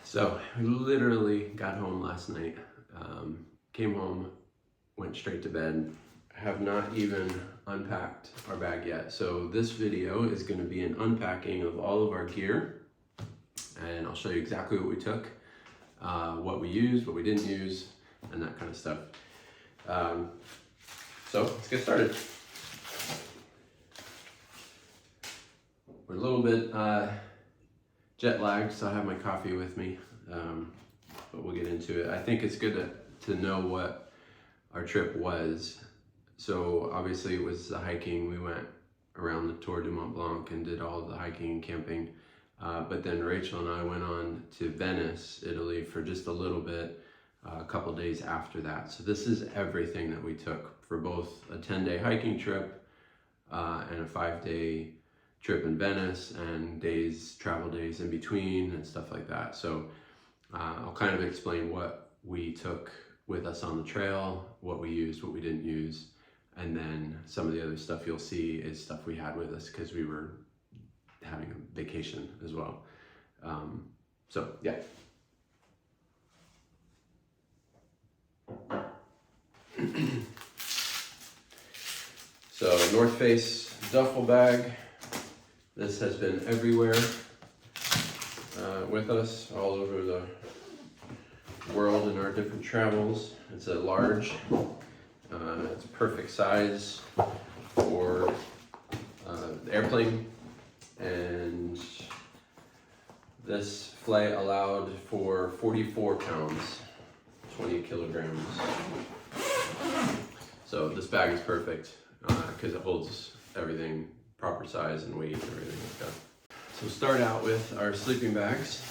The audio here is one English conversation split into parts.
So I literally got home last night, came home, went straight to bed, have not even unpacked our bag yet. So this video is going to be an unpacking of all of our gear, and I'll show you exactly what we took, what we used, what we didn't use, and that kind of stuff. So let's get started. We're a little bit jet lagged, so I have my coffee with me, but we'll get into it. I think it's good to know what our trip was. So obviously it was the hiking. We went around the Tour de Mont Blanc and did all of the hiking and camping. But then Rachel and I went on to Venice, Italy for just a little bit, a couple days after that. So this is everything that we took for both a 10-day hiking trip and a 5-day trip in Venice, and travel days in between and stuff like that. So I'll kind of explain what we took with us on the trail, what we used, what we didn't use, and then some of the other stuff you'll see is stuff we had with us because we were having a vacation as well. So yeah. So North Face duffel bag. This has been everywhere with us, all over the world in our different travels. It's a large. It's a perfect size for the airplane. And this flight allowed for 44 pounds, 20 kilograms. So this bag is perfect because it holds everything, proper size and weight and everything like that. So we'll start out with our sleeping bags.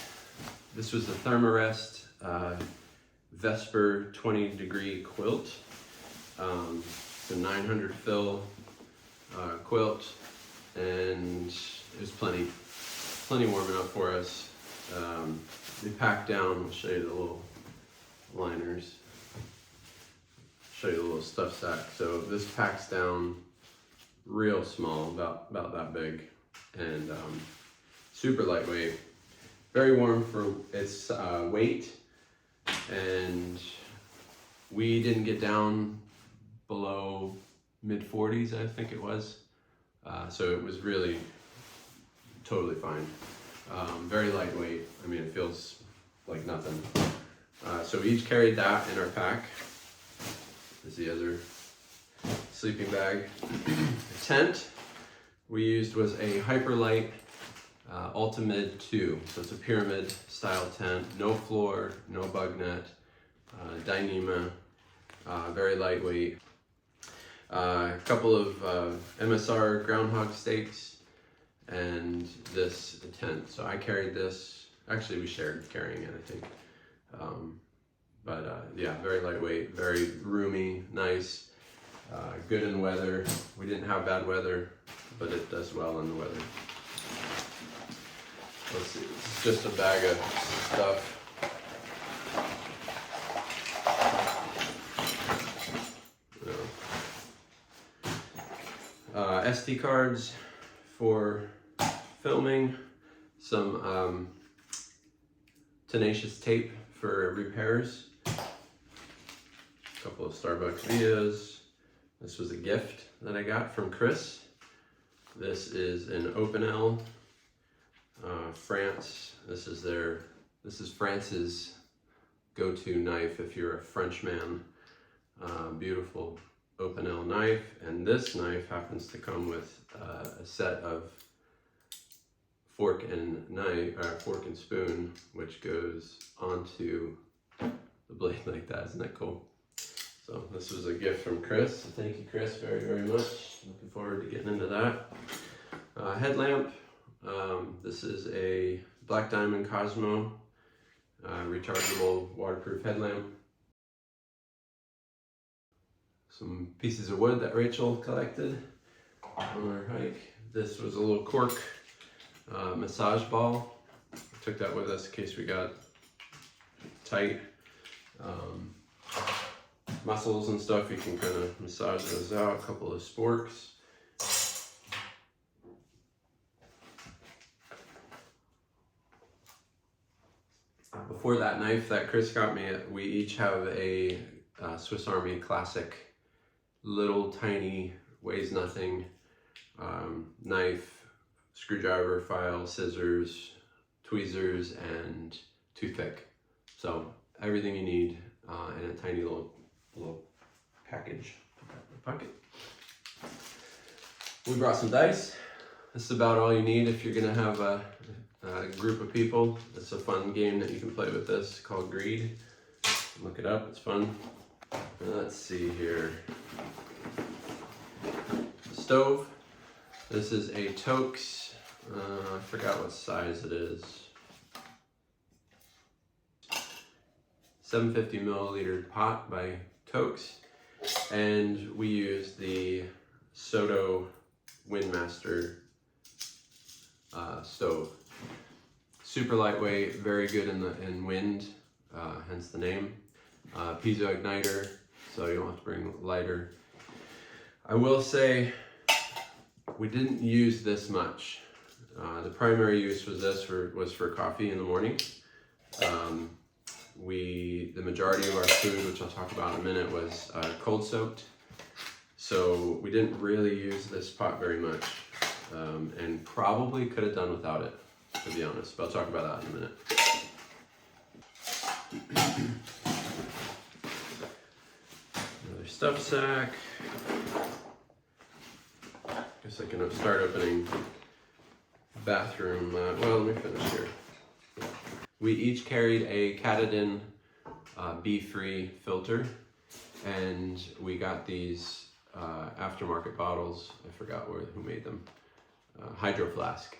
This was the Thermarest Vesper 20-degree quilt. It's a 900 fill quilt, and it was plenty warm enough for us. We packed down, I'll show you the little liners, show you the little stuff sack. So this packs down real small, about that big, and super lightweight, very warm for its weight, and we didn't get down below mid-40s, I think it was, so it was really totally fine. Very lightweight. I mean, it feels like nothing. So we each carried that in our pack. This is the other sleeping bag. The tent we used was a Hyperlight Ultimate 2. So it's a pyramid style tent, no floor, no bug net, Dyneema, very lightweight. A couple of MSR groundhog stakes, and this tent. So I carried this. Actually, we shared carrying it, I think. Yeah, very lightweight, very roomy, nice, good in weather. We didn't have bad weather, but it does well in the weather. Let's see, it's just a bag of stuff. SD cards for filming, some tenacious tape for repairs, a couple of Starbucks Vias. This was a gift that I got from Chris. This is an Opinel, France. This is France's go-to knife if you're a Frenchman. Beautiful Opinel knife, and this knife happens to come with a set of fork and spoon, which goes onto the blade like that. Isn't that cool? So this was a gift from Chris. So thank you, Chris, very, very much. Looking forward to getting into that. Headlamp. This is a Black Diamond Cosmo rechargeable waterproof headlamp. Some pieces of wood that Rachel collected on our hike. This was a little cork massage ball. I took that with us in case we got tight muscles and stuff. You can kind of massage those out. A couple of sporks. Before that knife that Chris got me, we each have a Swiss Army Classic, little tiny, weighs nothing, knife, screwdriver, file, scissors, tweezers, and toothpick. So everything you need in a tiny little package. Pocket. We brought some dice. This is about all you need if you're gonna have a group of people. It's a fun game that you can play with this called Greed. Look it up, it's fun. Let's see here. Stove. This is a Toaks, I forgot what size it is. 750 milliliter pot by Toaks. And we use the Soto Windmaster stove. Super lightweight, very good in wind, hence the name. Piezo igniter, so you don't have to bring lighter. I will say we didn't use this much. The primary use was for coffee in the morning. The majority of our food, which I'll talk about in a minute, was cold soaked. So we didn't really use this pot very much, and probably could have done without it, to be honest, but I'll talk about that in a minute. Another stuff sack. Guess I can start opening bathroom, well, let me finish here. We each carried a Katadyn bee-free filter, and we got these aftermarket bottles. I forgot who made them. Hydro Flask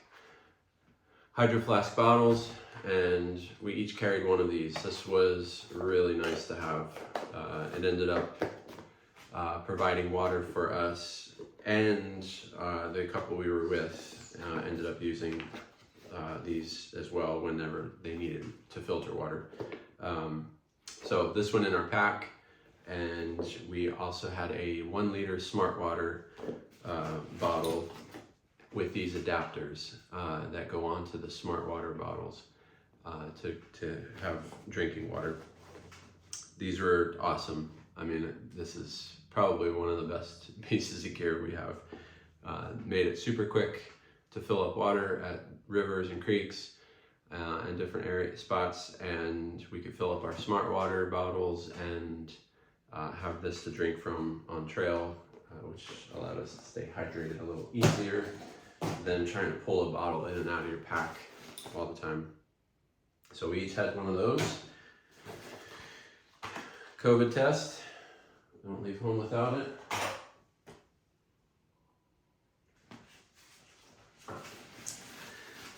bottles, and we each carried one of these. This was really nice to have. It ended up providing water for us, and the couple we were with ended up using these as well whenever they needed to filter water. So this went in our pack, and we also had a 1 liter Smart Water bottle with these adapters that go onto the Smart Water bottles to have drinking water. These were awesome. I mean, this is probably one of the best pieces of gear we have. Made it super quick to fill up water at rivers and creeks and different spots, and we could fill up our Smart Water bottles and have this to drink from on trail, which allowed us to stay hydrated a little easier than trying to pull a bottle in and out of your pack all the time. So we each had one of those. COVID test, don't leave home without it.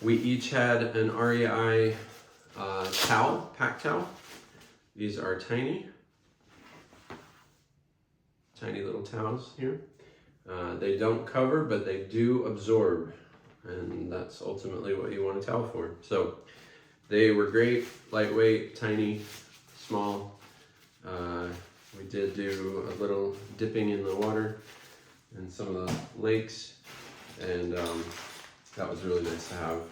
We each had an REI towel, pack towel. These are tiny little towels here. They don't cover, but they do absorb, and that's ultimately what you want a towel for. So they were great, lightweight, tiny, small. We did do a little dipping in the water in some of the lakes, and that was really nice to have.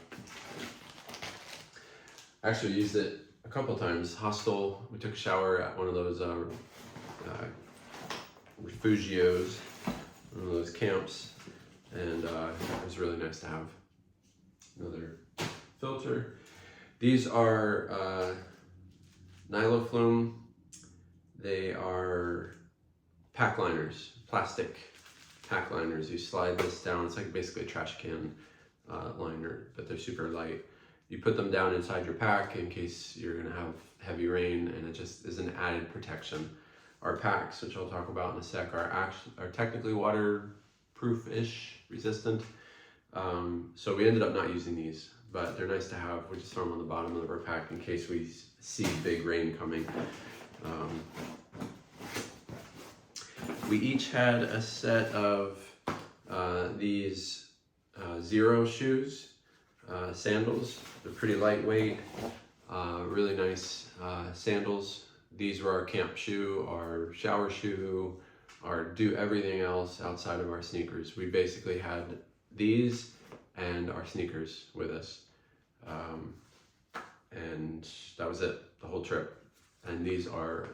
Actually used it a couple times. Hostel, we took a shower at one of those refugios, one of those camps, and it was really nice to have. Another filter. These are Nyloflume. They are pack liners, plastic pack liners. You slide this down, it's like basically a trash can liner, but they're super light. You put them down inside your pack in case you're gonna have heavy rain, and it just is an added protection. Our packs, which I'll talk about in a sec, are technically waterproof-ish, resistant. So we ended up not using these, but they're nice to have. We just throw them on the bottom of our pack in case we see big rain coming. We each had a set of these Zero shoes, sandals. They're pretty lightweight, really nice sandals. These were our camp shoe, our shower shoe, our do everything else outside of our sneakers. We basically had these and our sneakers with us. And and that was it, the whole trip. And these are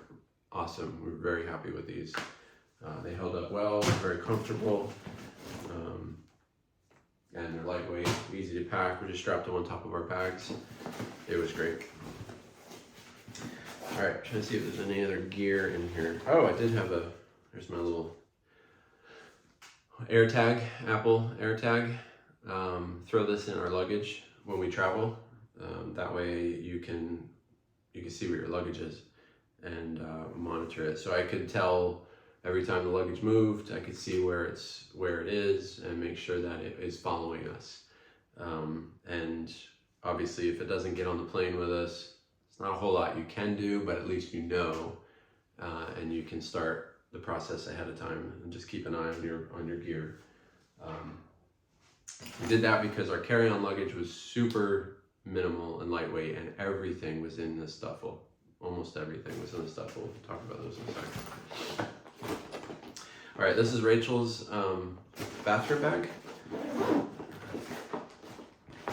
awesome. We're very happy with these. They held up well, very comfortable, and they're lightweight, easy to pack. We just strapped them on top of our bags. It was great. All right, trying to see if there's any other gear in here. Oh, I did have there's my little AirTag, Apple AirTag. Throw this in our luggage when we travel. That way you can see where your luggage is and monitor it. So I could tell every time the luggage moved, I could see where it is and make sure that it is following us. And obviously if it doesn't get on the plane with us, it's not a whole lot you can do, but at least you know, and you can start the process ahead of time and just keep an eye on your gear. We did that because our carry-on luggage was super minimal and lightweight, and everything was in this duffel. Almost everything was in this duffel. We'll talk about those in a second. All right, this is Rachel's bathroom bag.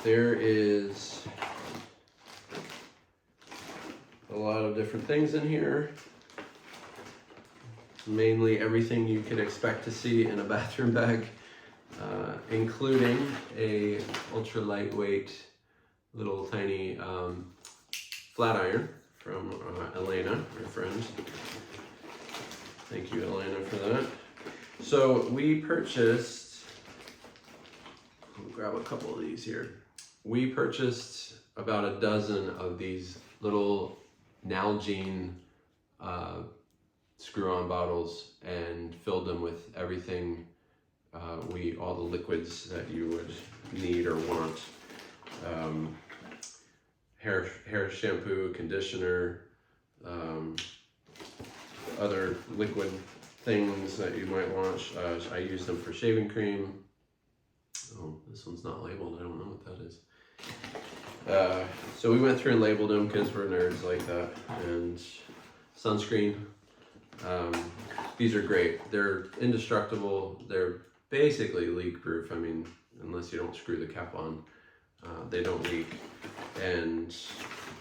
There is a lot of different things in here. Mainly everything you could expect to see in a bathroom bag, including a ultra lightweight little tiny flat iron from Elena, our friend. Thank you, Elena, for that. So we purchased, I'll grab a couple of these here. We purchased about a dozen of these little Nalgene screw-on bottles and filled them with everything, all the liquids that you would need or want. Hair shampoo, conditioner, other liquid things that you might want. I use them for shaving cream. Oh, this one's not labeled. I don't know what that is. So we went through and labeled them because we're nerds like that. And sunscreen. These are great. They're indestructible. They're basically leak proof. I mean, unless you don't screw the cap on, they don't leak. And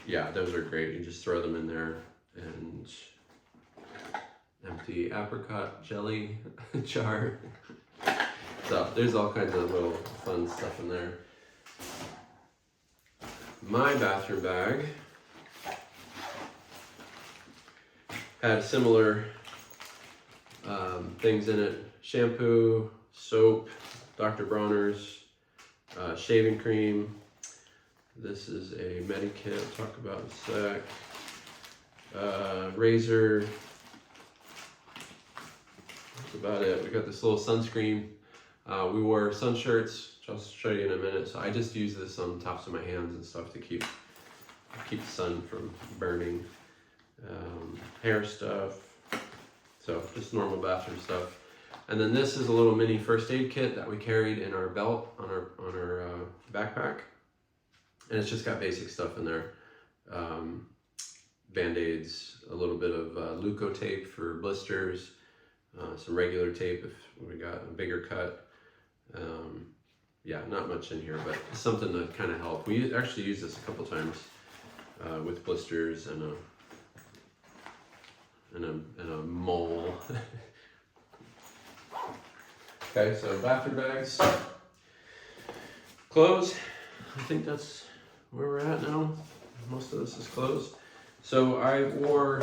yeah, those are great. You just throw them in there. And empty apricot jelly jar. So there's all kinds of little fun stuff in there. My bathroom bag had similar things in it: shampoo, soap, Dr. Bronner's, shaving cream. This is a Medikit, I'll talk about in a sec. Razor. That's about it. We got this little sunscreen. We wore sun shirts, which I'll show you in a minute. So I just use this on the tops of my hands and stuff to keep the sun from burning. Hair stuff. So just normal bathroom stuff. And then this is a little mini first aid kit that we carried in our belt on our backpack. And it's just got basic stuff in there. Band-aids, a little bit of Leuko tape for blisters, some regular tape if we got a bigger cut. Yeah, not much in here, but something to kind of help. We actually used this a couple times with blisters and a mole. Okay, so bathroom bags, clothes. I think that's where we're at now. Most of this is clothes. So I wore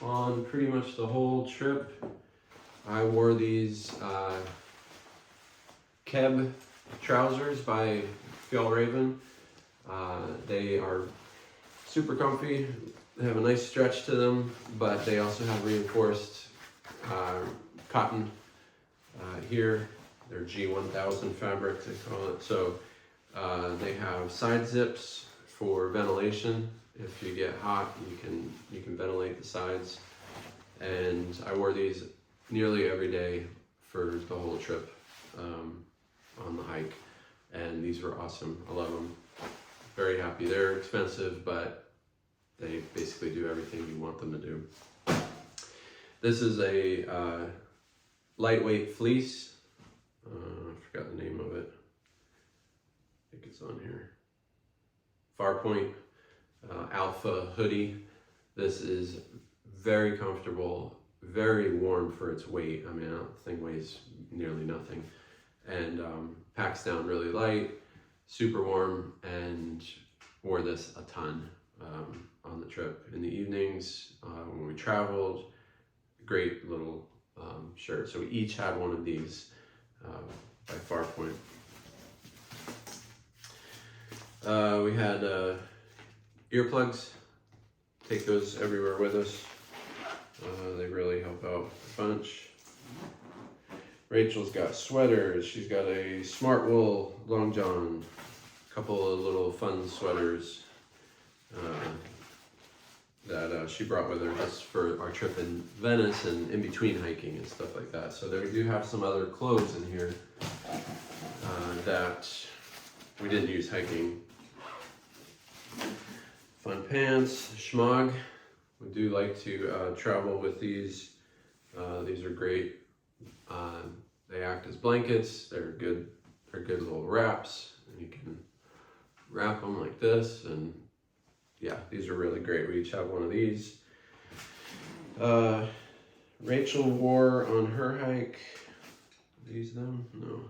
on pretty much the whole trip. I wore these Keb trousers by Fjallraven. They are super comfy. They have a nice stretch to them, but they also have reinforced cotton here. They're G1000 fabric, they call it. So they have side zips for ventilation. If you get hot, you can ventilate the sides. And I wore these nearly every day for the whole trip on the hike. And these were awesome. I love them. Very happy. They're expensive, but they basically do everything you want them to do. This is a lightweight fleece. I forgot the name of it. I think it's on here. Farpoint. Alpha hoodie. This is very comfortable, very warm for its weight. I mean, that thing weighs nearly nothing, and packs down really light, super warm, and wore this a ton on the trip. In the evenings, when we traveled, great little shirt. So we each had one of these by Farpoint. We had earplugs. Take those everywhere with us. They really help out a bunch. Rachel's got sweaters. She's got a Smart Wool Long John, a couple of little fun sweaters that she brought with her just for our trip in Venice and in between hiking and stuff like that. So there we do have some other clothes in here that we didn't use hiking. Fun pants, schmog. We do like to travel with these. These are great. They act as blankets. They're good little wraps. And you can wrap them like this, and yeah, these are really great. We each have one of these. Rachel wore on her hike, these them? No.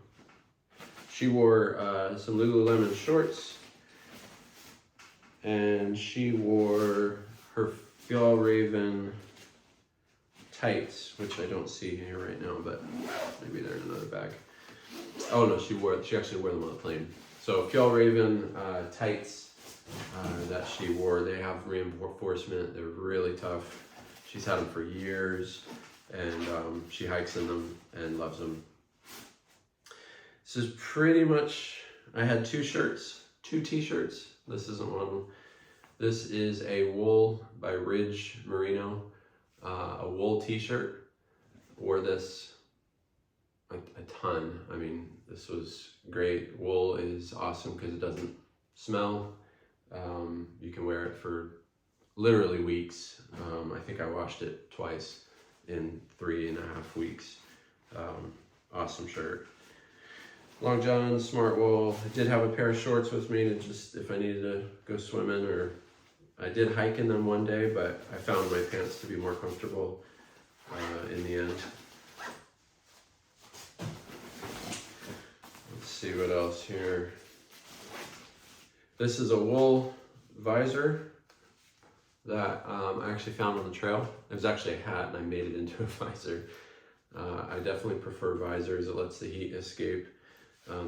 She wore some Lululemon shorts, and she wore her Fjallraven tights, which I don't see here right now, but maybe they're in another bag. Oh no, she actually wore them on the plane. So Fjallraven tights that she wore, they have reinforcement. They're really tough. She's had them for years, and she hikes in them and loves them. This is pretty much, I had two t-shirts. This isn't one of them. This is a wool by Ridge Merino, a wool t-shirt. Wore this a ton. I mean, this was great. Wool is awesome because it doesn't smell. You can wear it for literally weeks. I think I washed it twice in 3.5 weeks. Awesome shirt. Long john, smart wool. I did have a pair of shorts with me to just, if I needed to go swimming, or I did hike in them one day, but I found my pants to be more comfortable in the end. Let's see what else here. This is a wool visor that I actually found on the trail. It was actually a hat and I made it into a visor. I definitely prefer visors. It lets the heat escape.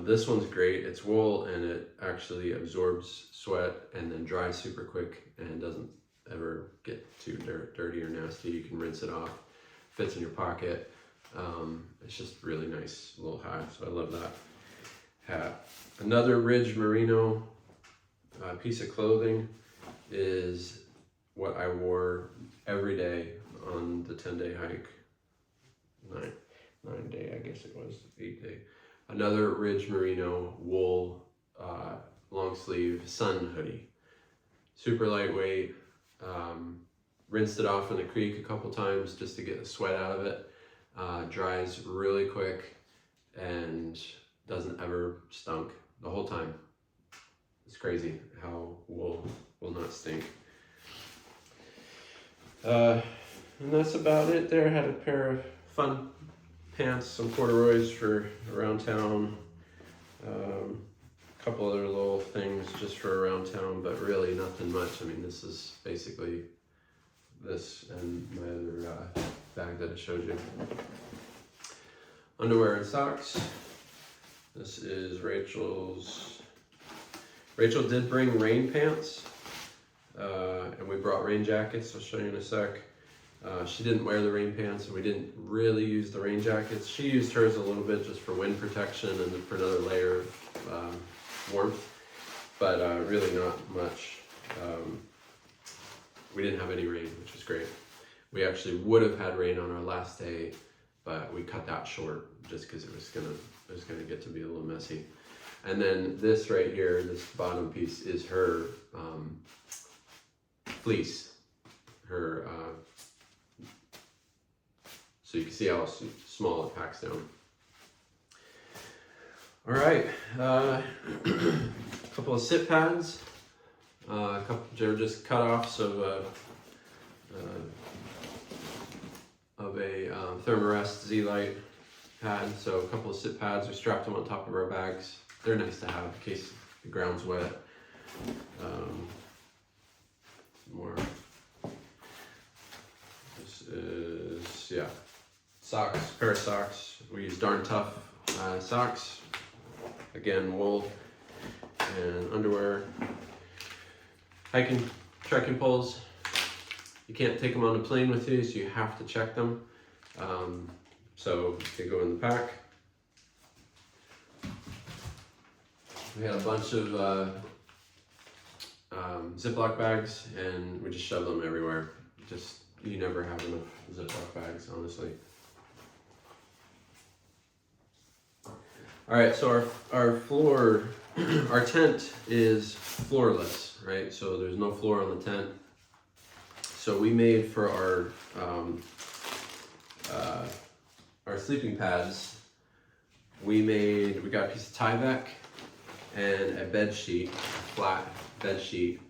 This one's great. It's wool and it actually absorbs sweat and then dries super quick and doesn't ever get too dirty or nasty. You can rinse it off. Fits in your pocket. It's just really nice little hat, so I love that hat. Another Ridge Merino piece of clothing is what I wore every day on the 10-day hike. 9-day, I guess it was, 8-day. Another Ridge Merino wool long sleeve sun hoodie. Super lightweight. Rinsed it off in the creek a couple times just to get the sweat out of it. Dries really quick and doesn't ever stunk the whole time. It's crazy how wool will not stink. And that's about it there. Had a pair of fun pants, some corduroys for around town. A couple other little things just for around town, but really nothing much. I mean, this is basically this and my other bag that I showed you. Underwear and socks. This is Rachel's. Rachel did bring rain pants, and we brought rain jackets. I'll show you in a sec. She didn't wear the rain pants, and we didn't really use the rain jackets. She used hers a little bit just for wind protection and for another layer of warmth, but really not much. We didn't have any rain, which was great. We actually would have had rain on our last day, but we cut that short just because it was gonna get to be a little messy. And then this right here, this bottom piece is her fleece. Her so you can see how small it packs down. All right, a couple of sit pads. They're just cut-offs of a Thermarest Z-Lite pad. So a couple of sit pads. We strapped them on top of our bags. They're nice to have in case the ground's wet. More. This is, yeah, socks, pair of socks. We use Darn Tough socks. Again, wool and underwear. Hiking, trekking poles. You can't take them on a plane with you, so you have to check them. So they go in the pack. We had a bunch of Ziploc bags, and we just shove them everywhere. You never have enough Ziploc bags, honestly. All right, so our floor, our tent is floorless, right? So there's no floor on the tent. So we made for our sleeping pads, we got a piece of Tyvek and a bed sheet, a flat bed sheet,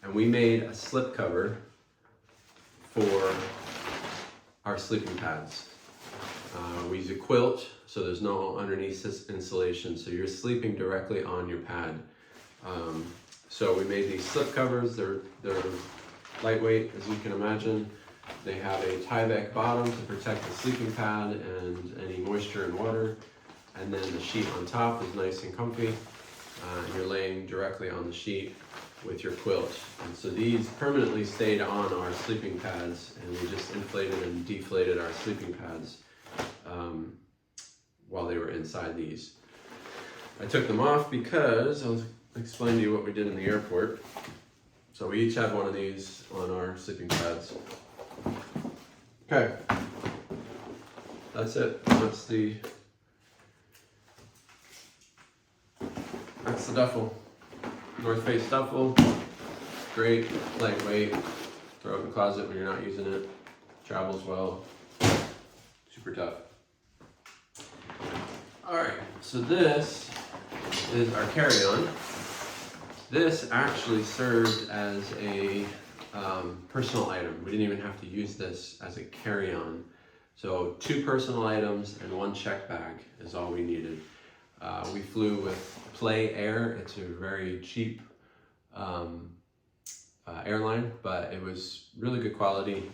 and we made a slip cover for our sleeping pads. We use a quilt, so there's no underneath insulation, so you're sleeping directly on your pad. So we made these slip covers. They're lightweight, as you can imagine. They have a Tyvek bottom to protect the sleeping pad and any moisture and water, and then the sheet on top is nice and comfy. You're laying directly on the sheet with your quilt. And so these permanently stayed on our sleeping pads, and we just inflated and deflated our sleeping pads while they were inside these. I took them off because I'll explain to you what we did in the airport. So we each had one of these on our sleeping pads. Okay, that's it. That's the duffel. North Face duffel. Great, lightweight. Throw it in the closet when you're not using it. Travels well. Super tough. All right, so this is our carry-on. This actually served as a personal item. We didn't even have to use this as a carry-on. So 2 personal items and 1 check bag is all we needed. We flew with Play Air. It's a very cheap airline, but it was really good quality.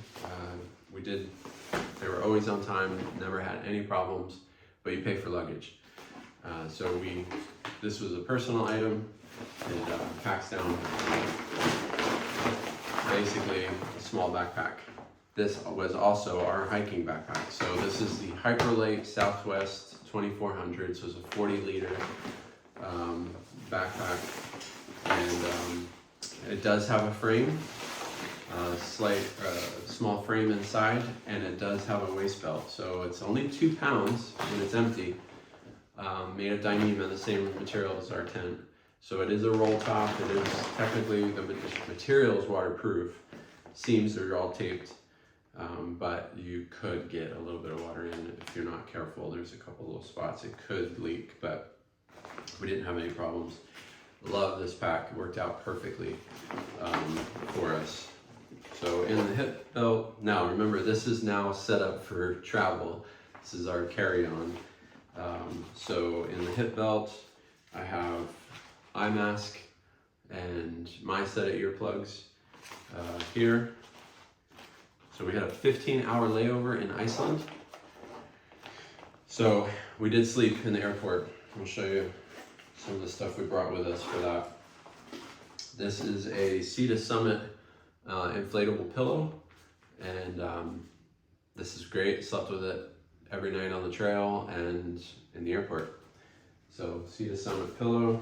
They were always on time, never had any problems, but you pay for luggage. So this was a personal item. It packs down basically a small backpack. This was also our hiking backpack. So this is the Hyperlite Southwest 2400. So it's a 40-liter backpack, and it does have a frame, small frame inside, and it does have a waist belt. So it's only 2 pounds when it's empty. Made of Dyneema, the same material as our tent. So it is a roll top. It is technically, the material is waterproof. Seams are all taped, but you could get a little bit of water in if you're not careful. There's a couple little spots it could leak, but we didn't have any problems. Love this pack. It worked out perfectly for us. So in the hip belt, now remember, this is now set up for travel. This is our carry-on. So in the hip belt, I have eye mask and my set of earplugs here. So we had a 15-hour layover in Iceland. So we did sleep in the airport. I'll show you some of the stuff we brought with us for that. This is a Sea to Summit inflatable pillow, and this is great. Slept with it every night on the trail and in the airport. So Sea to Summit pillow.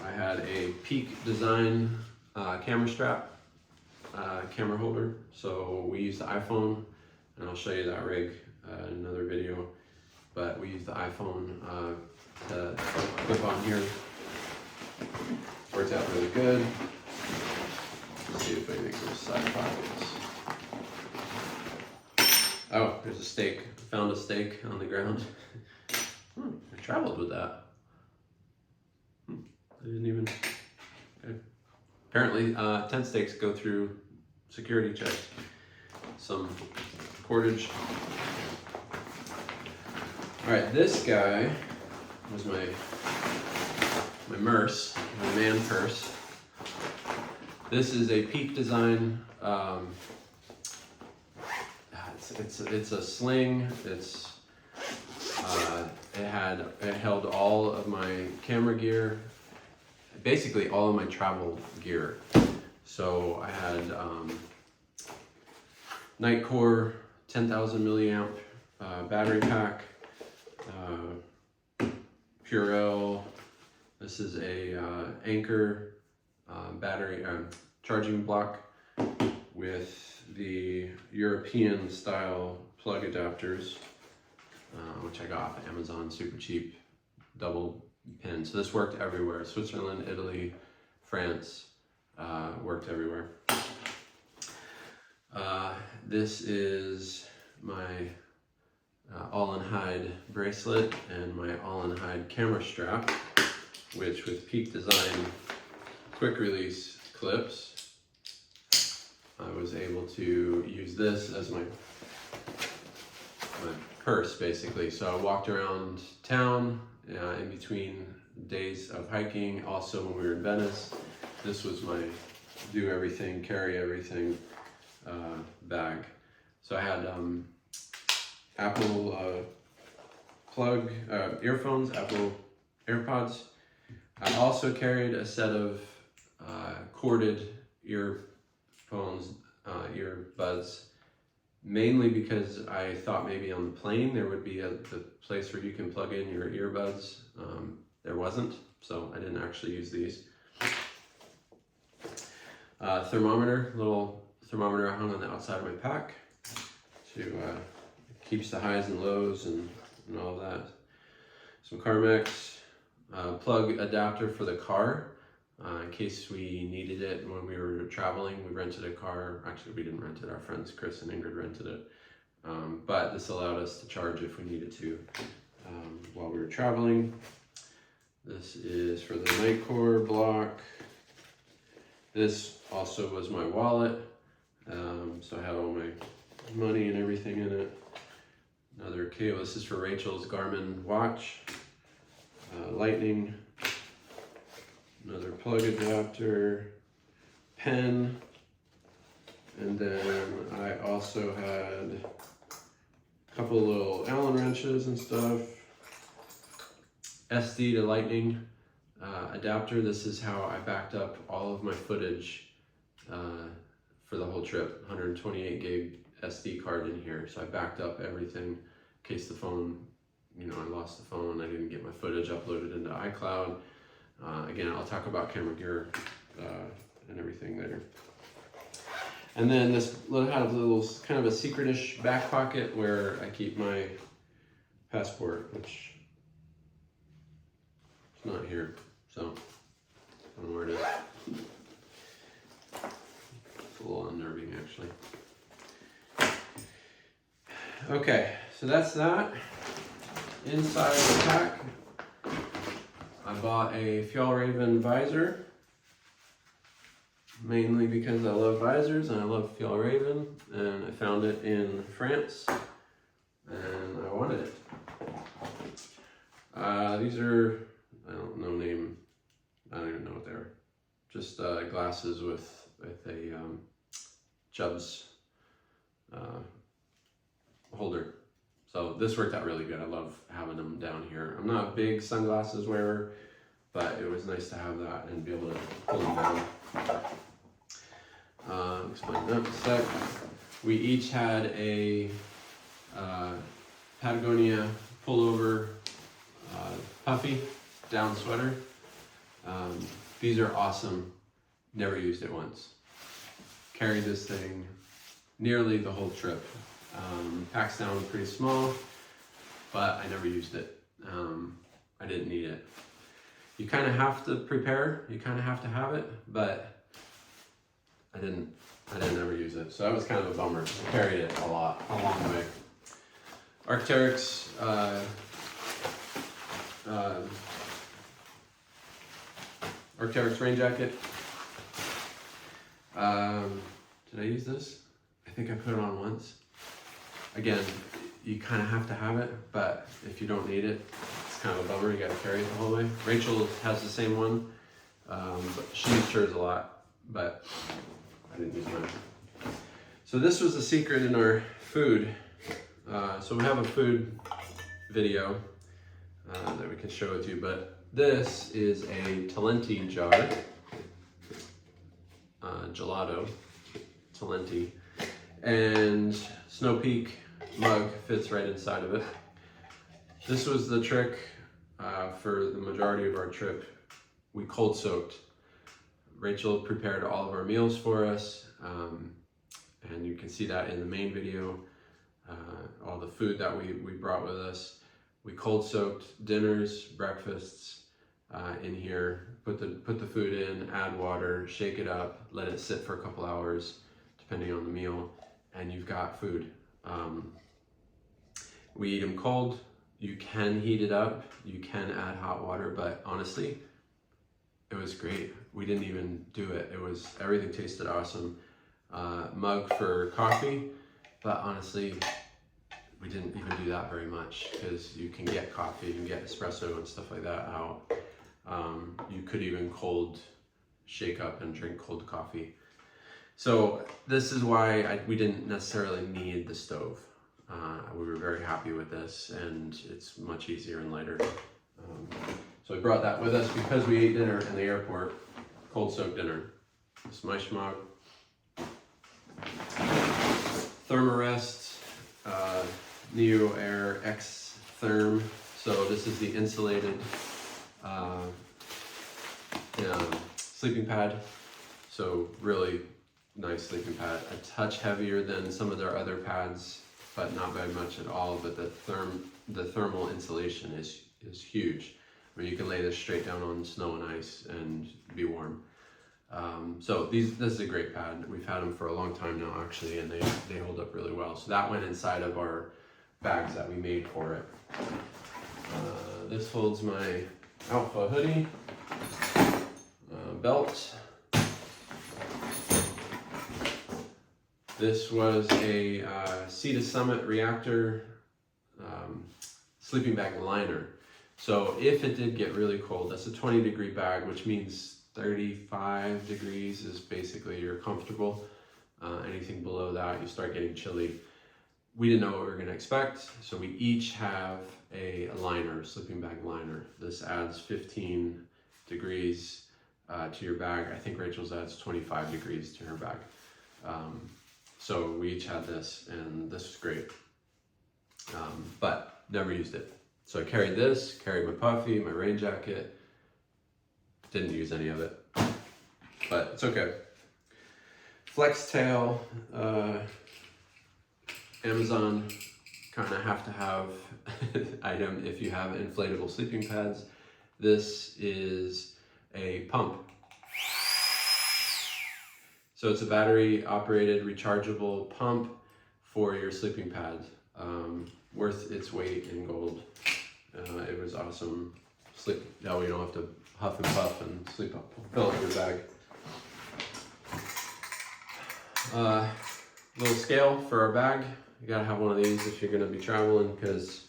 I had a Peak Design camera strap, camera holder. So we used the iPhone, and I'll show you that rig in another video. But we used the iPhone to clip on here. Worked out really good. Let's see if I make those side pockets. Oh, there's a steak. Found a steak on the ground. I traveled with that. I didn't even. Okay. Apparently, tent stakes go through security checks. Some cordage. All right, this guy was my Merce, my man purse. This is a Peak Design. It's a sling. It held all of my camera gear, basically all of my travel gear. So I had Nightcore 10,000 milliamp battery pack, Purell. This is a Anchor battery charging block with the European style plug adapters, which I got off Amazon, super cheap, double pin. So this worked everywhere. Switzerland, Italy, France, worked everywhere. This is my all-in-hide bracelet and my all-in-hide camera strap, which with Peak Design quick release clips, I was able to use this as my purse basically. So I walked around town in between days of hiking. Also when we were in Venice, this was my do everything, carry everything bag. So I had Apple plug earphones, Apple AirPods. I also carried a set of corded earphones, earbuds, mainly because I thought maybe on the plane there would be the place where you can plug in your earbuds. There wasn't, so I didn't actually use these. Thermometer, little thermometer I hung on the outside of my pack to keeps the highs and lows and all of that. Some Carmex, plug adapter for the car in case we needed it when we were traveling. We rented a car. Actually, we didn't rent it. Our friends Chris and Ingrid rented it. But this allowed us to charge if we needed to while we were traveling. This is for the Nightcore block. This also was my wallet. So I had all my money and everything in it. Another cable. This is for Rachel's Garmin watch. Lightning. Another plug adapter. Pen. And then I also had a couple little Allen wrenches and stuff. SD to Lightning adapter. This is how I backed up all of my footage for the whole trip. 128 gig SD card in here. So I backed up everything in case the phone, I lost the phone. I didn't get my footage uploaded into iCloud. Again, I'll talk about camera gear and everything there. And then this had a little kind of a secretish back pocket where I keep my passport, which is not here, so I don't know where it is. It's a little unnerving, actually. Okay, so that's that. Inside the pack, I bought a Fjallraven visor, mainly because I love visors and I love Fjallraven, and I found it in France and I wanted it. These are, I don't know name, I don't even know what they are. Just glasses with a Chubb's holder. So this worked out really good. I love having them down here. I'm not a big sunglasses wearer, but it was nice to have that and be able to pull them down. Explain that in a sec. We each had a Patagonia pullover puffy down sweater. These are awesome. Never used it once. Carried this thing nearly the whole trip. Packs down pretty small, but I never used it. I didn't need it. You kind of have to prepare, you kind of have to have it, but I didn't ever use it. So that was kind of a bummer. I carried it a long way. Arc'teryx Arc'teryx rain jacket. Did I use this? I think I put it on once. Again, you kind of have to have it, but if you don't need it, it's kind of a bummer. You got to carry it the whole way. Rachel has the same one, but she used hers a lot, but I didn't use mine. So this was the secret in our food. So we have a food video that we can show it to you, but this is a Talenti jar, gelato, Talenti, and Snow Peak mug fits right inside of it. This was the trick for the majority of our trip. We cold soaked. Rachel prepared all of our meals for us, and you can see that in the main video. All the food that we brought with us. We cold soaked dinners, breakfasts in here. Put the food in, add water, shake it up, let it sit for a couple hours, depending on the meal, and you've got food. We eat them cold. You can heat it up. You can add hot water, but honestly, it was great. We didn't even do it. Everything tasted awesome. Mug for coffee, but honestly, we didn't even do that very much because you can get coffee, you can get espresso and stuff like that out. You could even cold shake up and drink cold coffee. So this is why we didn't necessarily need the stove. We were very happy with this, and it's much easier and lighter. So we brought that with us because we ate dinner in the airport, cold soaked dinner. This is my schmuck. Thermarest Neo Air X Therm. So this is the insulated sleeping pad. So really nice sleeping pad. A touch heavier than some of their other pads, but not very much at all. But the thermal insulation is huge. I mean, you can lay this straight down on snow and ice and be warm. So this is a great pad. We've had them for a long time now, actually, and they hold up really well. So that went inside of our bags that we made for it. This holds my Alpha hoodie, belt. This was a Sea to Summit Reactor sleeping bag liner. So if it did get really cold, that's a 20-degree bag, which means 35 degrees is basically you're comfortable. Anything below that, you start getting chilly. We didn't know what we were going to expect, so we each have a liner, sleeping bag liner. This adds 15 degrees to your bag. I think Rachel's adds 25 degrees to her bag. So we each had this, and this was great, but never used it. So I carried this, carried my puffy, my rain jacket. Didn't use any of it, but it's okay. Flex tail, Amazon kind of have to have item if you have inflatable sleeping pads. This is a pump. So it's a battery operated rechargeable pump for your sleeping pad. Worth its weight in gold. It was awesome. Now you don't have to huff and puff and fill up your bag. Little scale for our bag. You gotta have one of these if you're gonna be traveling, because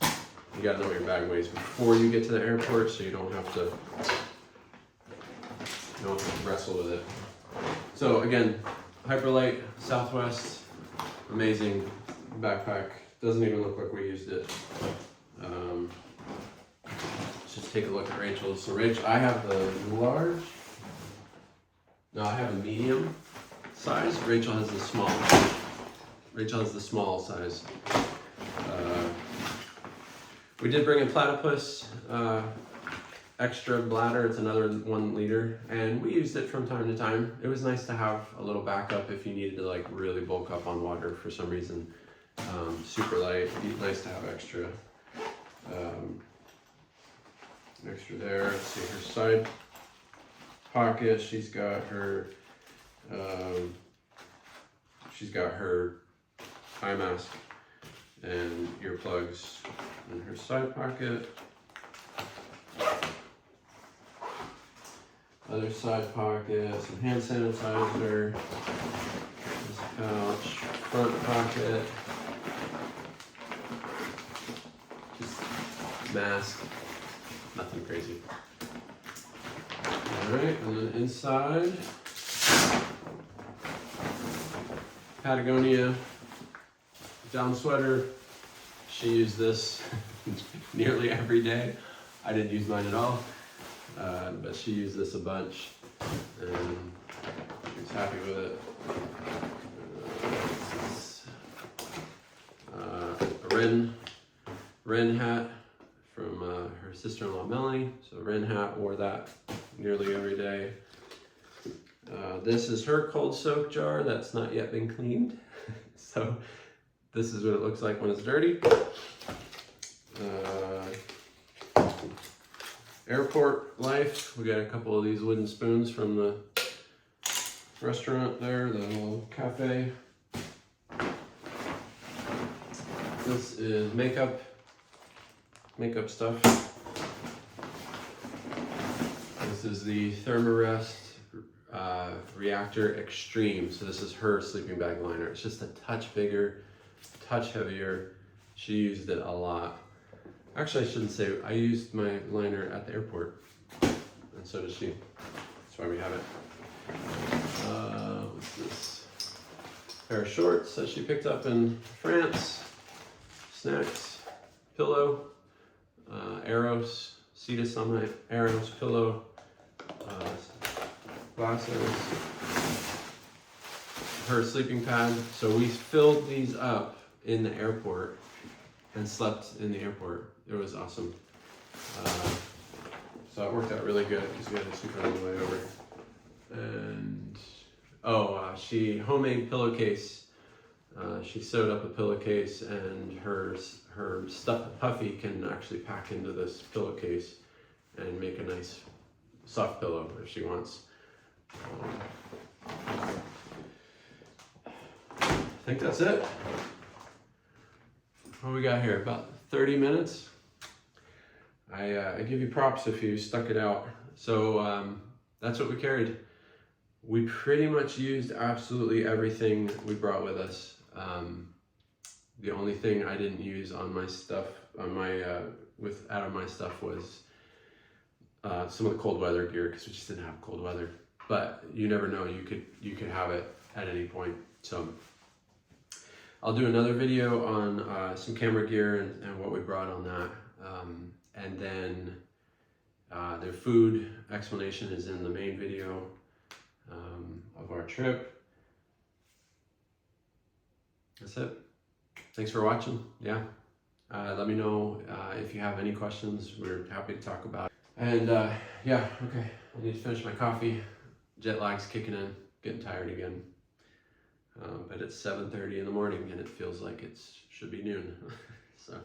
you gotta know what your bag weighs before you get to the airport, so you don't have to wrestle with it. So again, Hyperlight Southwest, amazing backpack. Doesn't even look like we used it. Let's just take a look at Rachel's. So I have the large. No, I have a medium size. Rachel has the small. Rachel has the small size. We did bring a platypus extra bladder. It's another 1 liter, and we used it from time to time. It was nice to have a little backup if you needed to like really bulk up on water for some reason. Super light, nice to have extra. Extra there. Let's see her side pocket. She's got her eye mask and earplugs in her side pocket. Other side pocket, some hand sanitizer, this pouch, front pocket, just mask, nothing crazy. Alright, and then inside, Patagonia down sweater. She used this nearly every day. I didn't use mine at all, but she used this a bunch, and she was happy with it. This is a Wren hat from her sister-in-law Melanie. So Wren hat, wore that nearly every day. This is her cold soak jar that's not yet been cleaned. So this is what it looks like when it's dirty. Airport life. We got a couple of these wooden spoons from the restaurant there, the little cafe. This is makeup stuff. This is the Thermarest Reactor Extreme. So this is her sleeping bag liner. It's just a touch bigger, touch heavier. She used it a lot. Actually, I shouldn't say, I used my liner at the airport, and so does she. That's why we have it. What's this? Pair of shorts that she picked up in France. Snacks, pillow, Arrows, Cetus on my Arrows pillow, glasses, her sleeping pad. So we filled these up in the airport and slept in the airport. It was awesome. So it worked out really good because we had to sleep on the way over. And she homemade pillowcase. She sewed up a pillowcase, and her stuffed puffy can actually pack into this pillowcase and make a nice soft pillow if she wants. I think that's it. What we got here? About 30 minutes. I give you props if you stuck it out. So that's what we carried. We pretty much used absolutely everything we brought with us. The only thing I didn't use on my stuff, out of my stuff, was some of the cold weather gear, because we just didn't have cold weather. But you never know, you could have it at any point. So I'll do another video on some camera gear and what we brought on that. And then their food explanation is in the main video of our trip. That's it. Thanks for watching. Yeah. Let me know if you have any questions. We're happy to talk about it. And yeah, okay. I need to finish my coffee. Jet lag's kicking in. Getting tired again. But it's 7:30 in the morning and it feels like it should be noon. So.